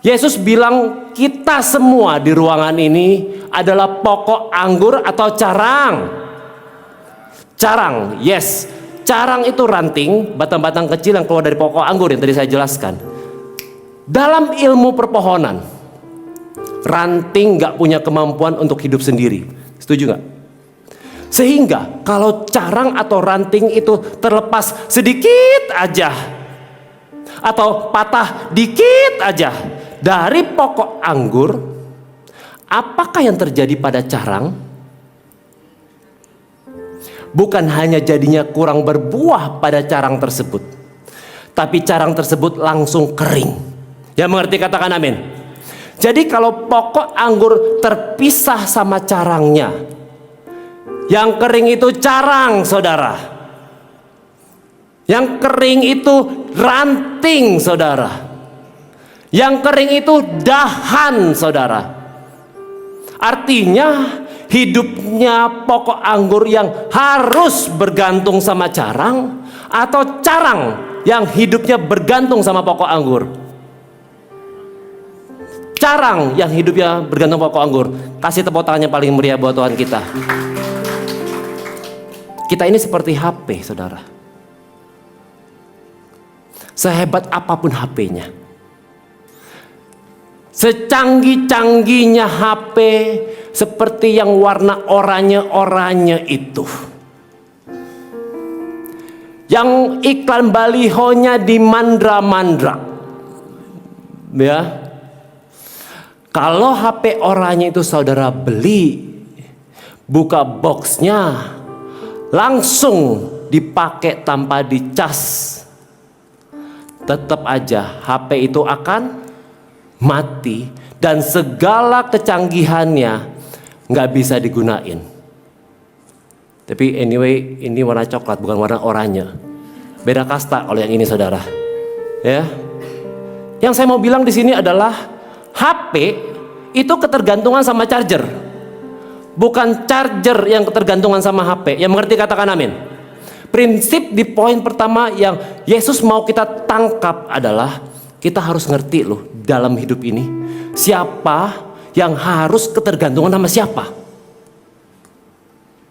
Yesus bilang kita semua di ruangan ini adalah pokok anggur atau carang. Carang, yes. Carang itu ranting, batang-batang kecil yang keluar dari pokok anggur yang tadi saya jelaskan. Dalam ilmu perpohonan, ranting gak punya kemampuan untuk hidup sendiri. Setuju gak? Sehingga kalau carang atau ranting itu terlepas sedikit aja, atau patah dikit aja dari pokok anggur, apakah yang terjadi pada carang? Bukan hanya jadinya kurang berbuah pada carang tersebut, tapi carang tersebut langsung kering. Yang mengerti katakan amin. Jadi kalau pokok anggur terpisah sama carangnya, yang kering itu carang, saudara. Yang kering itu ranting, saudara. Yang kering itu dahan, saudara. Artinya hidupnya pokok anggur yang harus bergantung sama carang, atau carang yang hidupnya bergantung sama pokok anggur. Carang yang hidupnya bergantung pokok anggur. Kasih tepuk tangan yang paling meriah buat Tuhan kita. Kita ini seperti HP, saudara. Sehebat apapun HP-nya, secanggih-canggihnya HP, seperti yang warna oranye-oranye itu, yang iklan balihonya di mandra-mandra, ya. Kalau HP oranye itu saudara beli, buka boxnya, langsung dipakai tanpa dicas, tetap aja HP itu akan mati dan segala kecanggihannya nggak bisa digunain. Tapi anyway, ini warna coklat bukan warna oranye. Beda kasta kalau yang ini, saudara. Ya. Yang saya mau bilang di sini adalah HP itu ketergantungan sama charger. Bukan charger yang ketergantungan sama HP. Yang mengerti katakan amin. Prinsip di poin pertama yang Yesus mau kita tangkap adalah kita harus ngerti loh dalam hidup ini siapa yang harus ketergantungan sama siapa.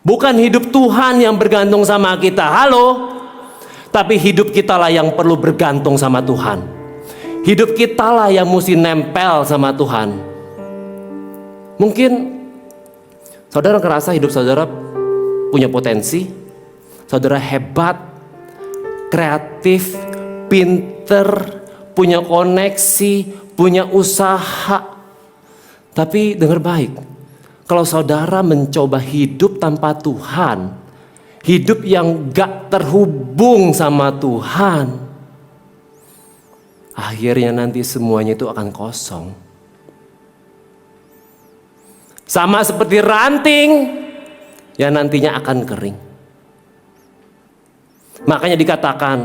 Bukan hidup Tuhan yang bergantung sama kita, halo. Tapi hidup kita lah yang perlu bergantung sama Tuhan. Hidup kita lah yang mesti nempel sama Tuhan. Mungkin saudara ngerasa hidup saudara punya potensi, saudara hebat, kreatif, pinter, punya koneksi, punya usaha. Tapi dengar baik, kalau saudara mencoba hidup tanpa Tuhan, hidup yang gak terhubung sama Tuhan, akhirnya nanti semuanya itu akan kosong. Sama seperti ranting yang nantinya akan kering. Makanya dikatakan,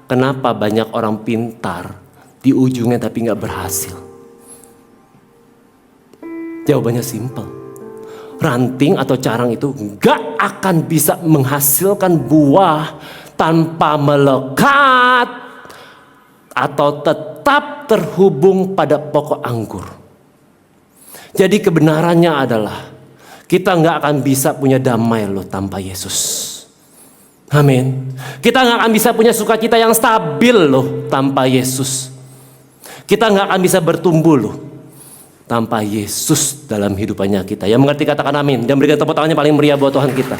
kenapa banyak orang pintar di ujungnya tapi gak berhasil? Jawabannya simpel. Ranting atau carang itu gak akan bisa menghasilkan buah tanpa melekat atau tetap terhubung pada pokok anggur. Jadi kebenarannya adalah kita gak akan bisa punya damai loh tanpa Yesus. Amin. Kita gak akan bisa punya sukacita yang stabil loh tanpa Yesus. Kita gak akan bisa bertumbuh loh tanpa Yesus dalam hidupannya kita. Yang mengerti katakan amin. Dan berikan tepuk tangannya paling meriah buat Tuhan kita.